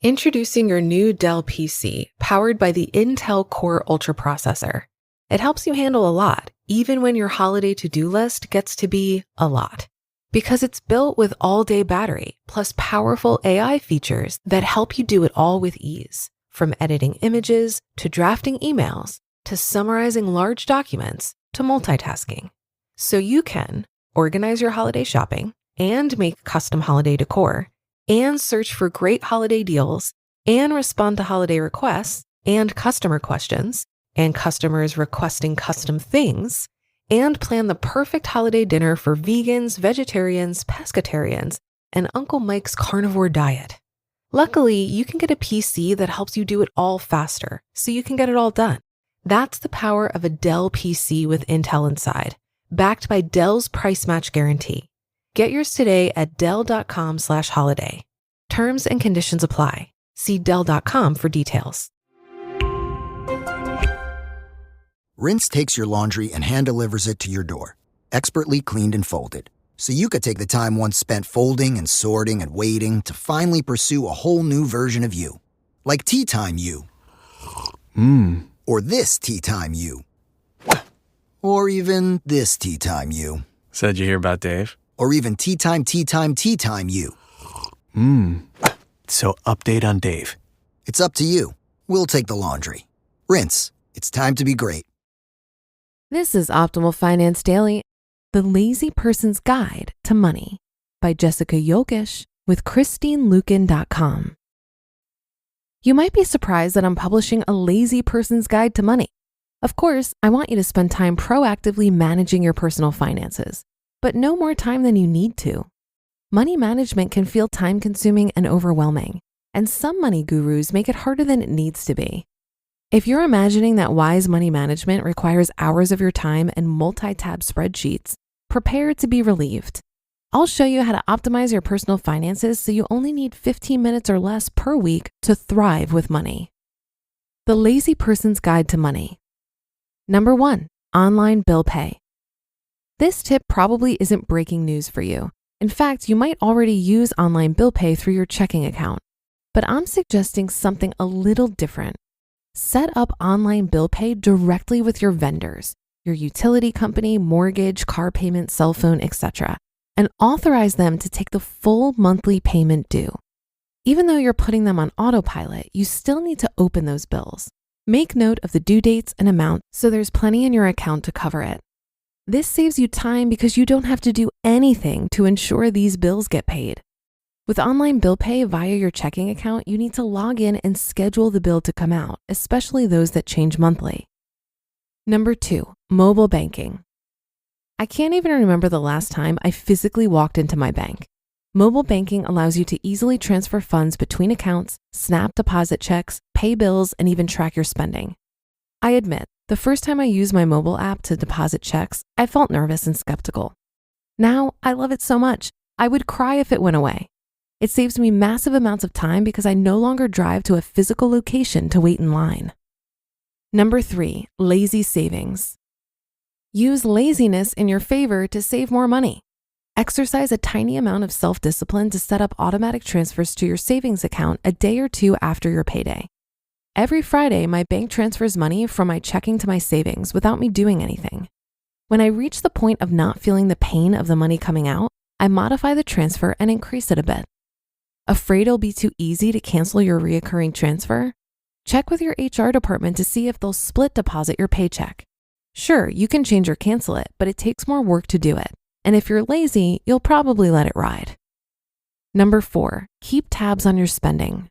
Introducing your new Dell PC, powered by the Intel Core Ultra processor. It helps you handle a lot, even when your holiday to-do list gets to be a lot. Because it's built with all-day battery, plus powerful AI features that help you do it all with ease. From editing images, to drafting emails, to summarizing large documents, to multitasking. So you can organize your holiday shopping, and make custom holiday decor, and search for great holiday deals, and respond to holiday requests, and customer questions, and customers requesting custom things, and plan the perfect holiday dinner for vegans, vegetarians, pescatarians, and Uncle Mike's carnivore diet. Luckily, you can get a PC that helps you do it all faster, so you can get it all done. That's the power of a Dell PC with Intel inside, backed by Dell's price match guarantee. Get yours today at Dell.com/holiday. Terms and conditions apply. See Dell.com for details. Rinse takes your laundry and hand-delivers it to your door, expertly cleaned and folded. So you could take the time once spent folding and sorting and waiting to finally pursue a whole new version of you. Like Tea Time You. Or this Tea Time You. Or even this Tea Time You. Said you hear about Dave? Or even Tea Time You. So update on Dave. It's up to you. We'll take the laundry. Rinse. It's time to be great. This is Optimal Finance Daily, The Lazy Person's Guide to Money by Jessica Jokisch with ChristineLucan.com. You might be surprised that I'm publishing a lazy person's guide to money. Of course, I want you to spend time proactively managing your personal finances, but no more time than you need to. Money management can feel time-consuming and overwhelming, and some money gurus make it harder than it needs to be. If you're imagining that wise money management requires hours of your time and multi-tab spreadsheets, prepare to be relieved. I'll show you how to optimize your personal finances so you only need 15 minutes or less per week to thrive with money. The Lazy Person's Guide to Money. Number 1, online bill pay. This tip probably isn't breaking news for you. In fact, you might already use online bill pay through your checking account, but I'm suggesting something a little different. Set up online bill pay directly with your vendors, your utility company, mortgage, car payment, cell phone, etc., and authorize them to take the full monthly payment due. Even though you're putting them on autopilot, you still need to open those bills. Make note of the due dates and amount so there's plenty in your account to cover it. This saves you time because you don't have to do anything to ensure these bills get paid. With online bill pay via your checking account, you need to log in and schedule the bill to come out, especially those that change monthly. Number 2, mobile banking. I can't even remember the last time I physically walked into my bank. Mobile banking allows you to easily transfer funds between accounts, snap deposit checks, pay bills, and even track your spending. I admit, the first time I used my mobile app to deposit checks, I felt nervous and skeptical. Now, I love it so much, I would cry if it went away. It saves me massive amounts of time because I no longer drive to a physical location to wait in line. Number 3, lazy savings. Use laziness in your favor to save more money. Exercise a tiny amount of self-discipline to set up automatic transfers to your savings account a day or two after your payday. Every Friday, my bank transfers money from my checking to my savings without me doing anything. When I reach the point of not feeling the pain of the money coming out, I modify the transfer and increase it a bit. Afraid it'll be too easy to cancel your reoccurring transfer? Check with your HR department to see if they'll split deposit your paycheck. Sure, you can change or cancel it, but it takes more work to do it. And if you're lazy, you'll probably let it ride. Number 4, keep tabs on your spending.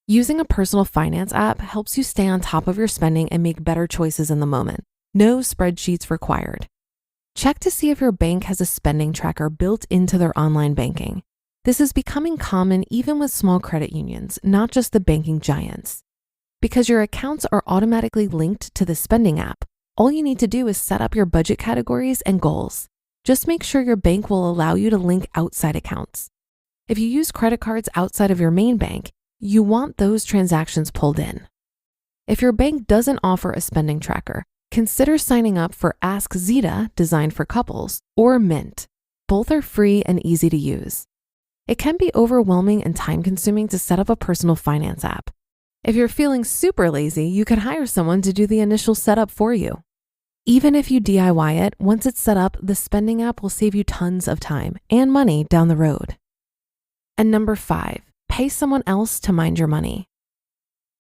Using a personal finance app helps you stay on top of your spending and make better choices in the moment. No spreadsheets required. Check to see if your bank has a spending tracker built into their online banking. This is becoming common even with small credit unions, not just the banking giants. Because your accounts are automatically linked to the spending app, all you need to do is set up your budget categories and goals. Just make sure your bank will allow you to link outside accounts. If you use credit cards outside of your main bank, you want those transactions pulled in. If your bank doesn't offer a spending tracker, consider signing up for Ask Zeta, designed for couples, or Mint. Both are free and easy to use. It can be overwhelming and time-consuming to set up a personal finance app. If you're feeling super lazy, you could hire someone to do the initial setup for you. Even if you DIY it, once it's set up, the spending app will save you tons of time and money down the road. And number 5, pay someone else to mind your money.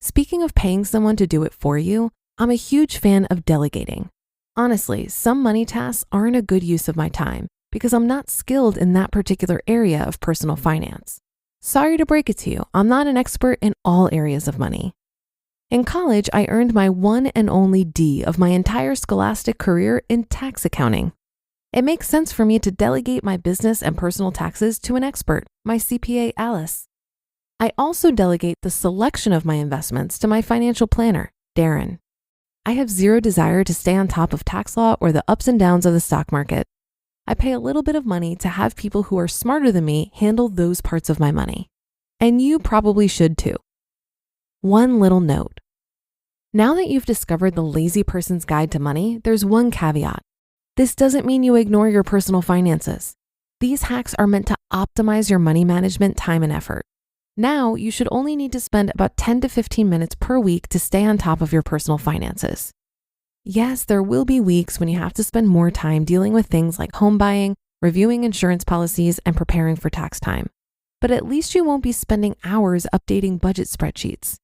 Speaking of paying someone to do it for you, I'm a huge fan of delegating. Honestly, some money tasks aren't a good use of my time because I'm not skilled in that particular area of personal finance. Sorry to break it to you, I'm not an expert in all areas of money. In college, I earned my one and only D of my entire scholastic career in tax accounting. It makes sense for me to delegate my business and personal taxes to an expert, my CPA Alice. I also delegate the selection of my investments to my financial planner, Darren. I have zero desire to stay on top of tax law or the ups and downs of the stock market. I pay a little bit of money to have people who are smarter than me handle those parts of my money. And you probably should too. One little note. Now that you've discovered the lazy person's guide to money, there's one caveat. This doesn't mean you ignore your personal finances. These hacks are meant to optimize your money management time and effort. Now, you should only need to spend about 10 to 15 minutes per week to stay on top of your personal finances. Yes, there will be weeks when you have to spend more time dealing with things like home buying, reviewing insurance policies, and preparing for tax time. But at least you won't be spending hours updating budget spreadsheets.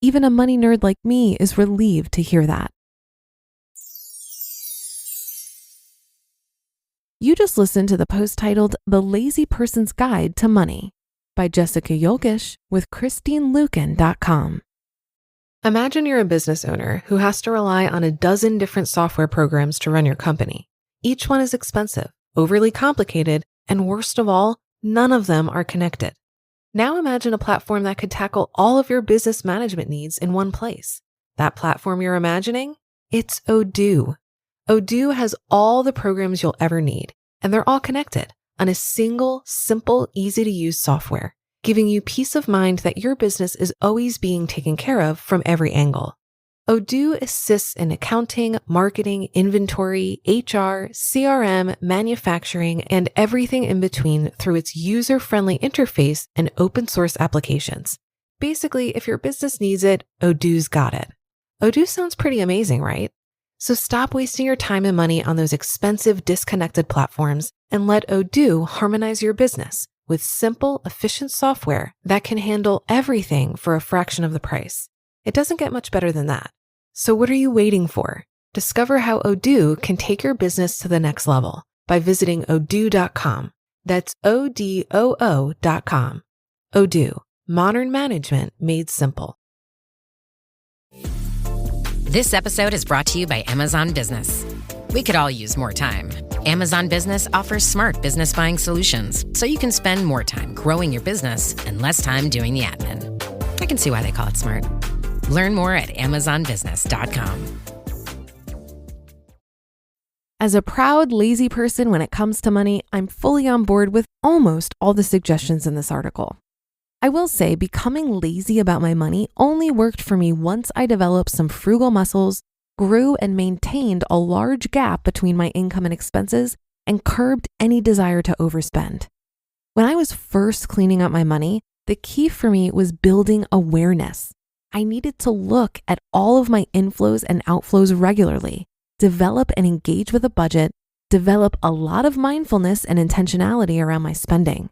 Even a money nerd like me is relieved to hear that. You just listened to the post titled The Lazy Person's Guide to Money by Jessica Jokisch with ChristineLucan.com. Imagine you're a business owner who has to rely on a dozen different software programs to run your company. Each one is expensive, overly complicated, and worst of all, none of them are connected. Now imagine a platform that could tackle all of your business management needs in one place. That platform you're imagining? It's Odoo. Odoo has all the programs you'll ever need, and they're all connected on a single, simple, easy-to-use software, giving you peace of mind that your business is always being taken care of from every angle. Odoo assists in accounting, marketing, inventory, HR, CRM, manufacturing, and everything in between through its user-friendly interface and open-source applications. Basically, if your business needs it, Odoo's got it. Odoo sounds pretty amazing, right? So stop wasting your time and money on those expensive, disconnected platforms and let Odoo harmonize your business with simple, efficient software that can handle everything for a fraction of the price. It doesn't get much better than that. So what are you waiting for? Discover how Odoo can take your business to the next level by visiting odoo.com. That's ODOO.com. Odoo, modern management made simple. This episode is brought to you by Amazon Business. We could all use more time. Amazon Business offers smart business buying solutions so you can spend more time growing your business and less time doing the admin. I can see why they call it smart. Learn more at amazonbusiness.com. As a proud, lazy person when it comes to money, I'm fully on board with almost all the suggestions in this article. I will say becoming lazy about my money only worked for me once I developed some frugal muscles, grew and maintained a large gap between my income and expenses, and curbed any desire to overspend. When I was first cleaning up my money, the key for me was building awareness. I needed to look at all of my inflows and outflows regularly, develop and engage with a budget, develop a lot of mindfulness and intentionality around my spending.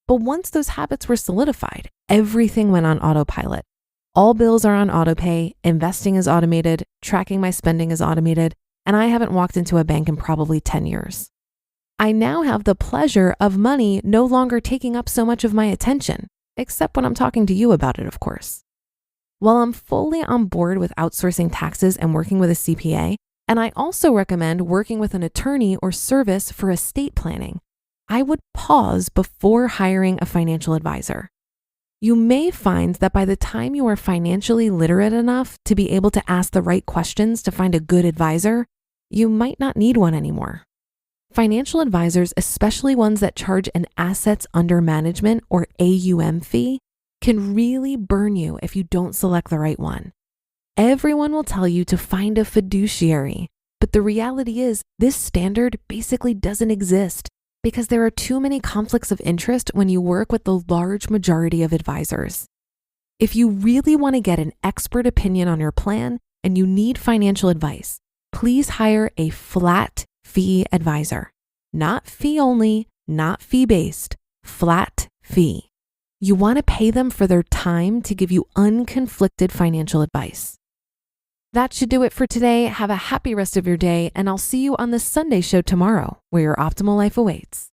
But once those habits were solidified, everything went on autopilot. All bills are on autopay, investing is automated, tracking my spending is automated, and I haven't walked into a bank in probably 10 years. I now have the pleasure of money no longer taking up so much of my attention, except when I'm talking to you about it, of course. While I'm fully on board with outsourcing taxes and working with a CPA, and I also recommend working with an attorney or service for estate planning, I would pause before hiring a financial advisor. You may find that by the time you are financially literate enough to be able to ask the right questions to find a good advisor, you might not need one anymore. Financial advisors, especially ones that charge an assets under management or AUM fee, can really burn you if you don't select the right one. Everyone will tell you to find a fiduciary, but the reality is this standard basically doesn't exist. because there are too many conflicts of interest when you work with the large majority of advisors. If you really want to get an expert opinion on your plan and you need financial advice, please hire a flat fee advisor. Not fee only, not fee-based, flat fee. You want to pay them for their time to give you unconflicted financial advice. That should do it for today. Have a happy rest of your day, and I'll see you on the Sunday show tomorrow, where your optimal life awaits.